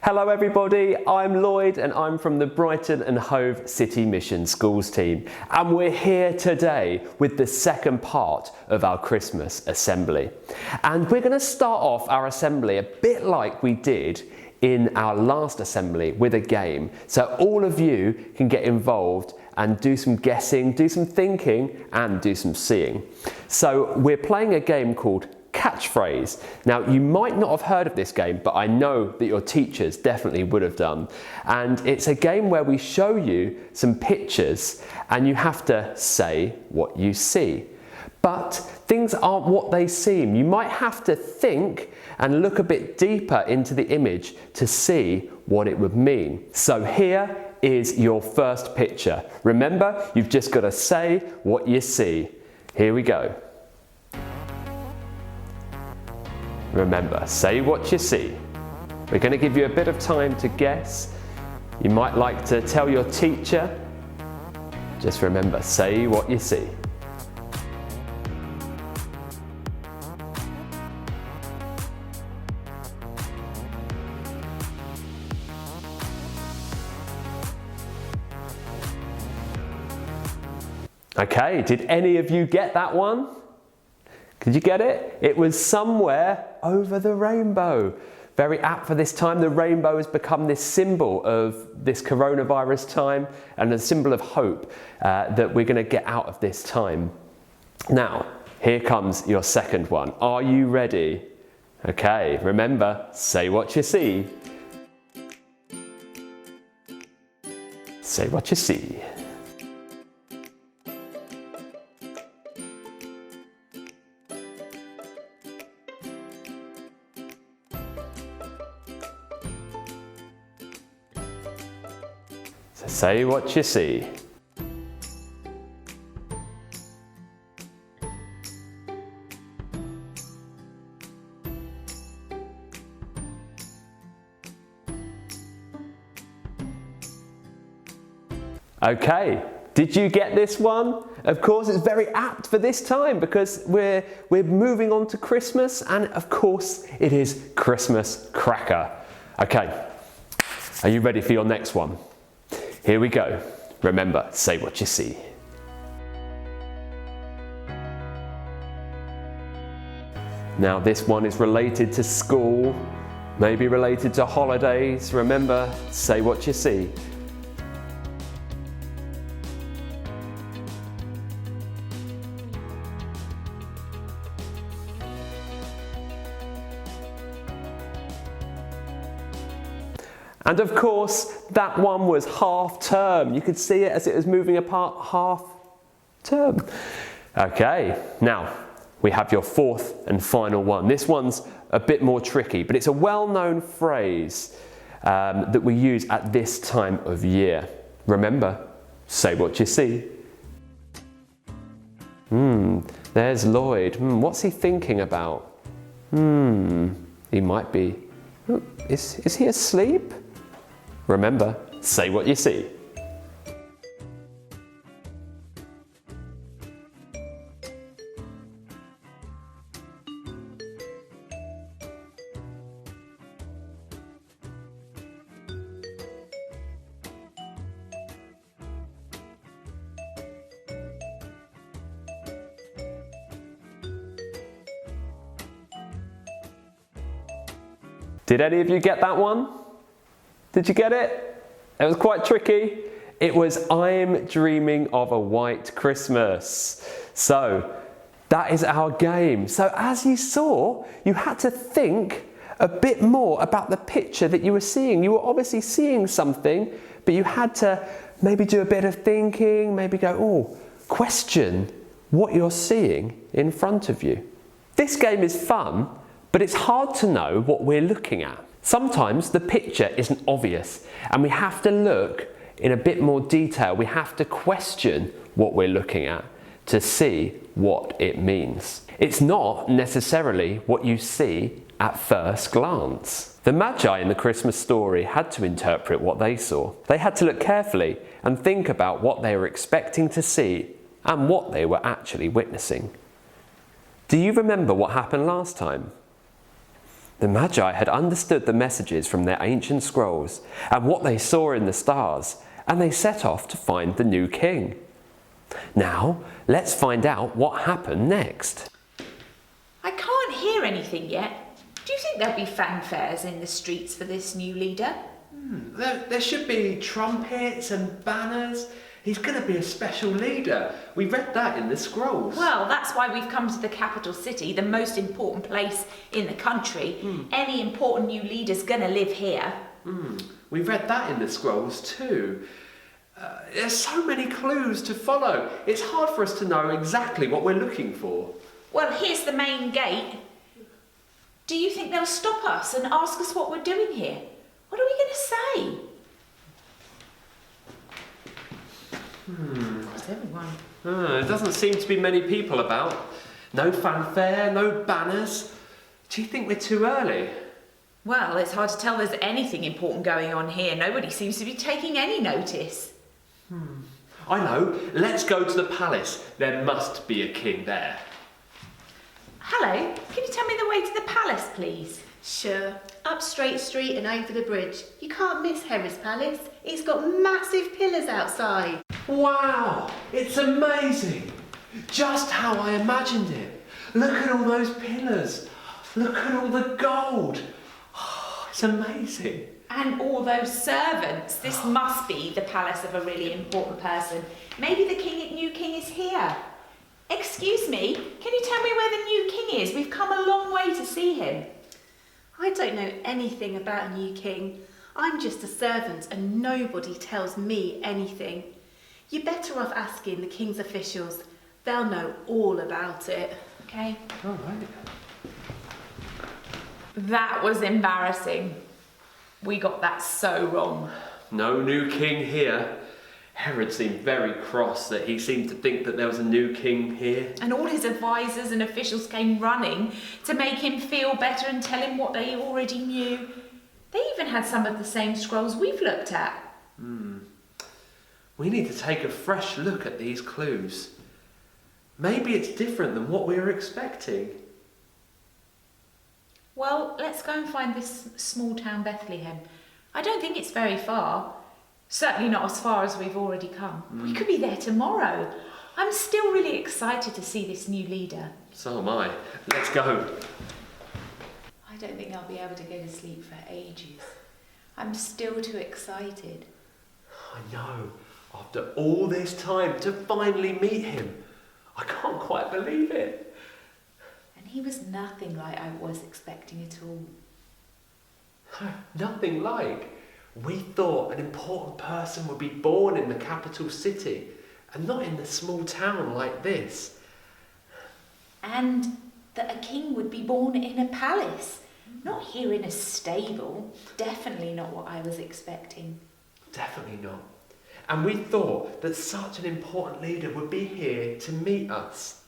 Hello everybody, I'm Lloyd and I'm from the Brighton and Hove City Mission Schools team, and we're here today with the second part of our Christmas assembly. And we're going to start off our assembly a bit like we did in our last assembly with a game, so all of you can get involved and do some guessing, do some thinking and do some seeing. So we're playing a game called Catchphrase. Now you might not have heard of this game, but I know that your teachers definitely would have done. And it's a game where we show you some pictures and you have to say what you see. But things aren't what they seem. You might have to think and look a bit deeper into the image to see what it would mean. So here is your first picture. Remember, you've just got to say what you see. Here we go. Remember, say what you see. We're going to give you a bit of time to guess. You might like to tell your teacher. Just remember, say what you see. Okay, did any of you get that one? Did you get it? It was somewhere over the rainbow. Very apt for this time. The rainbow has become this symbol of this coronavirus time and a symbol of hope that we're going to get out of this time. Now, here comes your second one. Are you ready? Okay, remember, say what you see. Say what you see. So say what you see. Okay, did you get this one? Of course, it's very apt for this time because we're moving on to Christmas, and of course it is Christmas cracker. Okay, are you ready for your next one? Here we go. Remember, say what you see. Now this one is related to school, maybe related to holidays. Remember, say what you see. And of course, that one was half term. You could see it as it was moving apart, half term. Okay, now we have your fourth and final one. This one's a bit more tricky, but it's a well-known phrase that we use at this time of year. Remember, say what you see. There's Lloyd. What's he thinking about? He might be. Is he asleep? Remember, say what you see. Did any of you get that one? Did you get it? It was quite tricky. It was I'm dreaming of a white Christmas. So that is our game. So as you saw, you had to think a bit more about the picture that you were seeing. You were obviously seeing something, but you had to maybe do a bit of thinking, maybe go, question what you're seeing in front of you. This game is fun, but it's hard to know what we're looking at. Sometimes the picture isn't obvious and we have to look in a bit more detail. We have to question what we're looking at to see what it means. It's not necessarily what you see at first glance. The Magi in the Christmas story had to interpret what they saw. They had to look carefully and think about what they were expecting to see and what they were actually witnessing. Do you remember what happened last time? The Magi had understood the messages from their ancient scrolls and what they saw in the stars, and they set off to find the new king. Now, let's find out what happened next. I can't hear anything yet. Do you think there'll be fanfares in the streets for this new leader? There should be trumpets and banners. He's going to be a special leader. We read that in the scrolls. Well, that's why we've come to the capital city, the most important place in the country. Any important new leader's going to live here. We read that in the scrolls too. There's so many clues to follow. It's hard for us to know exactly what we're looking for. Well, here's the main gate. Do you think they'll stop us and ask us what we're doing here? What are we going to say? Where's everyone? There doesn't seem to be many people about. No fanfare, no banners. Do you think we're too early? Well, it's hard to tell there's anything important going on here. Nobody seems to be taking any notice. I know. Let's go to the palace. There must be a king there. Hello, can you tell me the way to the palace, please? Sure. Up Straight Street and over the bridge. You can't miss Herod's palace. It's got massive pillars outside. Wow, it's amazing. Just how I imagined it. Look at all those pillars. Look at all the gold. Oh, it's amazing. And all those servants. This must be the palace of a really important person. Maybe the new king is here. Excuse me, can you tell me where the new king is? We've come a long way to see him. I don't know anything about a new king. I'm just a servant and nobody tells me anything. You're better off asking the king's officials. They'll know all about it. Okay. All right. That was embarrassing. We got that so wrong. No new king here. Herod seemed very cross that he seemed to think that there was a new king here. And all his advisors and officials came running to make him feel better and tell him what they already knew. They even had some of the same scrolls we've looked at. We need to take a fresh look at these clues. Maybe it's different than what we were expecting. Well, let's go and find this small town Bethlehem. I don't think it's very far. Certainly not as far as we've already come. We could be there tomorrow. I'm still really excited to see this new leader. So am I. Let's go. I don't think I'll be able to go to sleep for ages. I'm still too excited. I know. After all this time to finally meet him. I can't quite believe it. And he was nothing like I was expecting at all. Nothing like. We thought an important person would be born in the capital city and not in a small town like this. And that a king would be born in a palace, not here in a stable. Definitely not what I was expecting. Definitely not. And we thought that such an important leader would be here to meet us.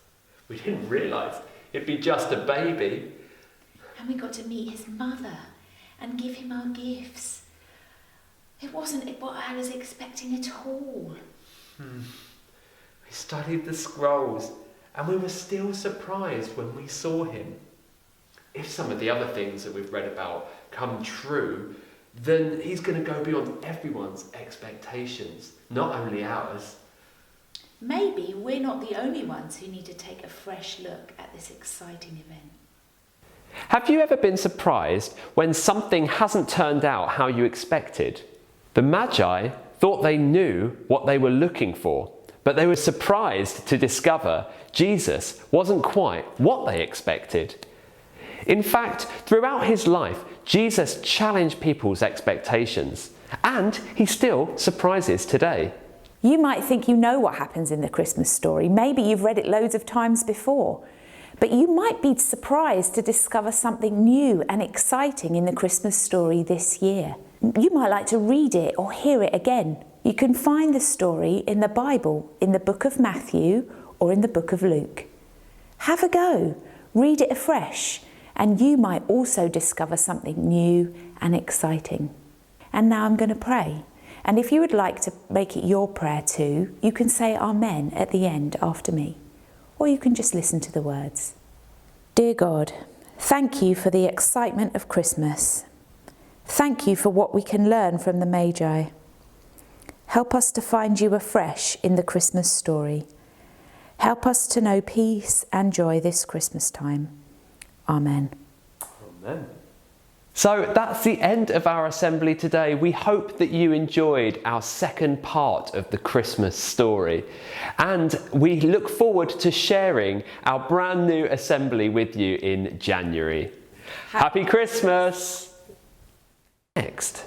We didn't realise it'd be just a baby. And we got to meet his mother and give him our gifts. It wasn't what I was expecting at all. We studied the scrolls and we were still surprised when we saw him. If some of the other things that we've read about come true, then he's going to go beyond everyone's expectations, not only ours. Maybe we're not the only ones who need to take a fresh look at this exciting event. Have you ever been surprised when something hasn't turned out how you expected? The Magi thought they knew what they were looking for, but they were surprised to discover Jesus wasn't quite what they expected. In fact, throughout his life, Jesus challenged people's expectations, and he still surprises today. You might think you know what happens in the Christmas story. Maybe you've read it loads of times before. But you might be surprised to discover something new and exciting in the Christmas story this year. You might like to read it or hear it again. You can find the story in the Bible, in the book of Matthew or in the book of Luke. Have a go, read it afresh, and you might also discover something new and exciting. And now I'm going to pray. And if you would like to make it your prayer too, you can say Amen at the end after me. Or you can just listen to the words. Dear God, Thank you for the excitement of Christmas. Thank you for what we can learn from the Magi. Help us to find you afresh in the Christmas story. Help us to know peace and joy this Christmas time. Amen. Amen. So that's the end of our assembly today. We hope that you enjoyed our second part of the Christmas story. And we look forward to sharing our brand new assembly with you in January. Happy Christmas! Next,